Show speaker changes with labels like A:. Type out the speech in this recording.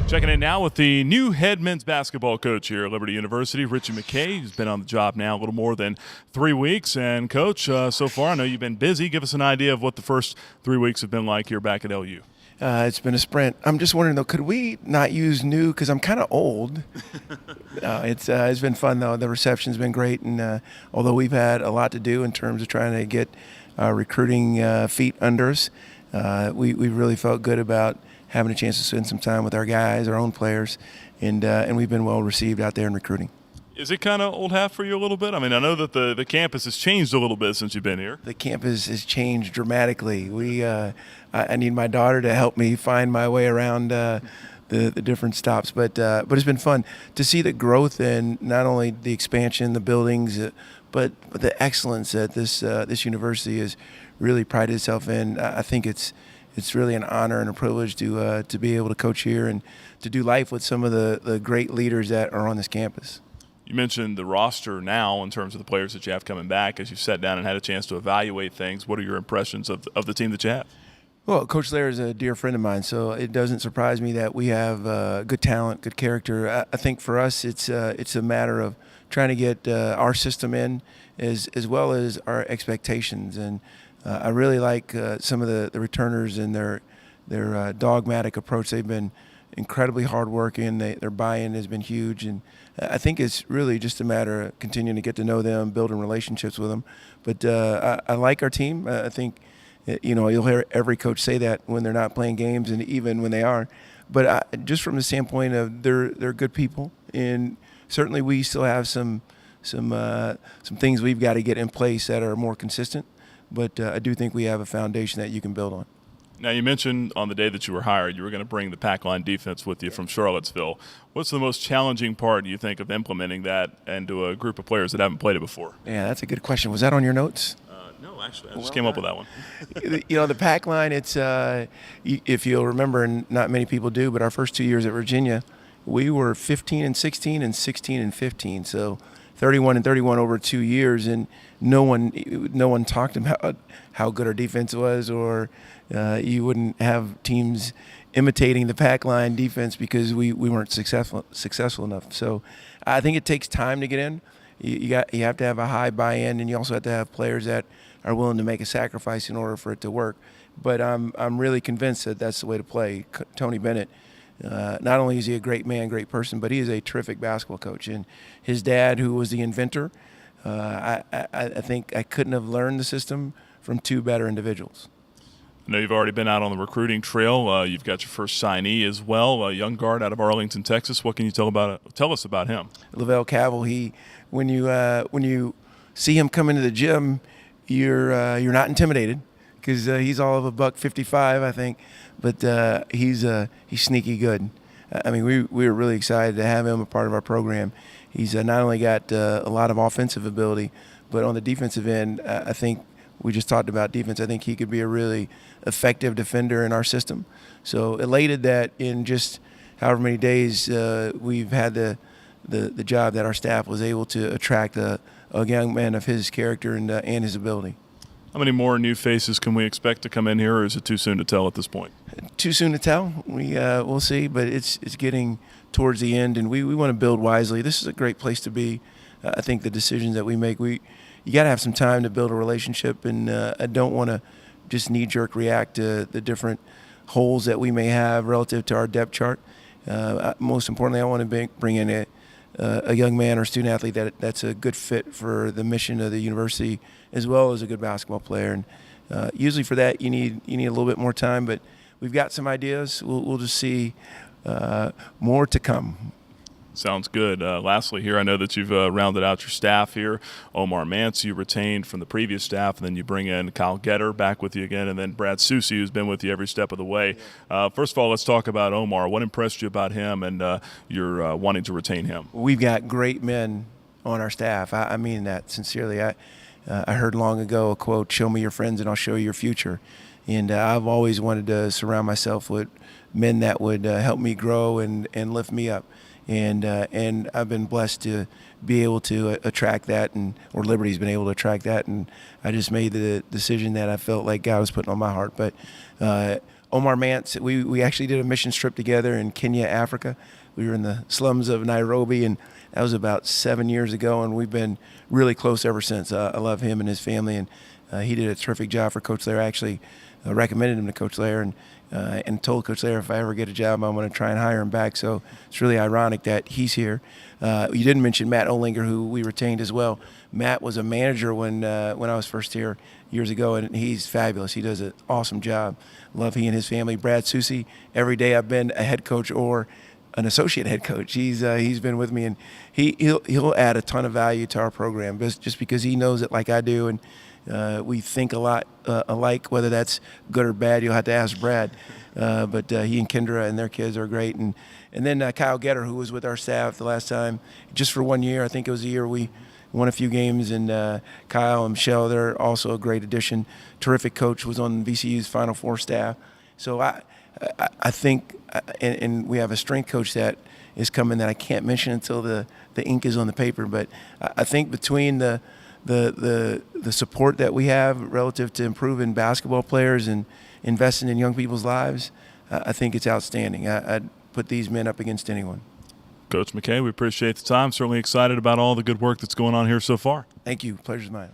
A: Checking in now with the new head men's basketball coach here at Liberty University, Ritchie McKay, who's been on the job now a little more than 3 weeks. And, Coach, so far I know you've been busy. Give us an idea of what the first 3 weeks have been like here back at LU.
B: It's been a sprint. I'm just wondering, though, could we not use new because I'm kind of old? It's been fun, though. The reception's been great, and although we've had a lot to do in terms of trying to get recruiting feet under us, we really felt good about having a chance to spend some time with our guys, our own players, and we've been well received out there in recruiting.
A: Is it kind of old hat for you a little bit? I mean, I know that the campus has changed a little bit since you've been here.
B: The campus has changed dramatically. I need my daughter to help me find my way around the different stops, but it's been fun to see the growth in not only the expansion, the buildings, but the excellence that this university has really prided itself in. I think it's really an honor and a privilege to be able to coach here and to do life with some of the great leaders that are on this campus.
A: You mentioned the roster now in terms of the players that you have coming back. As you've sat down and had a chance to evaluate things, what are your impressions of the team that you have?
B: Well, Coach Lair is a dear friend of mine, so it doesn't surprise me that we have good talent, good character. I think for us it's a matter of trying to get our system in as well as our expectations. And I really like some of the returners and their dogmatic approach. They've been incredibly hardworking. Their buy-in has been huge, and I think it's really just a matter of continuing to get to know them, building relationships with them. But I like our team. I think, you'll hear every coach say that when they're not playing games, and even when they are. But just from the standpoint of they're good people, and certainly we still have some things we've got to get in place that are more consistent. But I do think we have a foundation that you can build on.
A: Now, you mentioned on the day that you were hired, you were going to bring the PacLine Defense with you from Charlottesville. What's the most challenging part, do you think, of implementing that into a group of players that haven't played it before?
B: Yeah, that's a good question. Was that on your notes?
A: No, actually, I just came up with that one.
B: The PacLine, it's if you'll remember, and not many people do, but our first 2 years at Virginia, we were 15-16 and 16-15. So 31-31 over 2 years, and no one talked about how good our defense was, or you wouldn't have teams imitating the PacLine defense because we weren't successful enough. So I think it takes time to get in. You have to have a high buy-in, and you also have to have players that are willing to make a sacrifice in order for it to work. But I'm really convinced that that's the way to play. Tony Bennett, not only is he a great man, great person, but he is a terrific basketball coach. And his dad, who was the inventor, I think I couldn't have learned the system from two better individuals.
A: I know you've already been out on the recruiting trail. You've got your first signee as well, a young guard out of Arlington, Texas. What can you tell us about him?
B: Lovell Cabbil. When you see him come into the gym, you're not intimidated because he's all of a $155, I think, but he's sneaky good. I mean, we were really excited to have him a part of our program. He's not only got a lot of offensive ability, but on the defensive end, I think we just talked about defense. I think he could be a really effective defender in our system. So elated that in just however many days we've had the job that our staff was able to attract a young man of his character and his ability.
A: How many more new faces can we expect to come in here, or is it too soon to tell at this point?
B: Too soon to tell. We'll see, but it's getting towards the end, and we want to build wisely. This is a great place to be. I think the decisions that we make, you got to have some time to build a relationship, and I don't want to just knee-jerk react to the different holes that we may have relative to our depth chart. Most importantly, I want to bring in a young man or student athlete that's a good fit for the mission of the university, as well as a good basketball player. And usually for that, you need a little bit more time, but we've got some ideas. We'll just see more to come.
A: Sounds good. Lastly here, I know that you've rounded out your staff here. Omar Mance you retained from the previous staff, and then you bring in Kyle Getter back with you again, and then Brad Soucy, who's been with you every step of the way. First of all, let's talk about Omar. What impressed you about him, and you're wanting to retain him?
B: We've got great men on our staff. I mean that sincerely. I heard long ago a quote, "Show me your friends and I'll show you your future." And I've always wanted to surround myself with men that would help me grow and lift me up. And I've been blessed to be able to attract that, or Liberty's been able to attract that, and I just made the decision that I felt like God was putting on my heart. But Omar Mance, we actually did a mission trip together in Kenya, Africa. We were in the slums of Nairobi, and that was about 7 years ago, and we've been really close ever since. I love him and his family, and he did a terrific job for Coach Lair. I actually recommended him to Coach Lair and told Coach Lair if I ever get a job, I'm going to try and hire him back. So it's really ironic that he's here. You didn't mention Matt Olinger, who we retained as well. Matt was a manager when I was first here years ago, and he's fabulous. He does an awesome job. Love he and his family. Brad Susi, every day I've been a head coach or an associate head coach. He's been with me, and he'll add a ton of value to our program just because he knows it like I do, and we think a lot alike. Whether that's good or bad, you'll have to ask Brad. But he and Kendra and their kids are great, and then Kyle Getter, who was with our staff the last time, just for 1 year. I think it was the year we won a few games, and Kyle and Michelle, they're also a great addition. Terrific coach, was on VCU's Final Four staff. So I think, and we have a strength coach that is coming that I can't mention until the ink is on the paper. But I think between the support that we have relative to improving basketball players and investing in young people's lives, I think it's outstanding. I'd put these men up against anyone.
A: Coach McKay, we appreciate the time. Certainly excited about all the good work that's going on here so far.
B: Thank you. Pleasure's mine.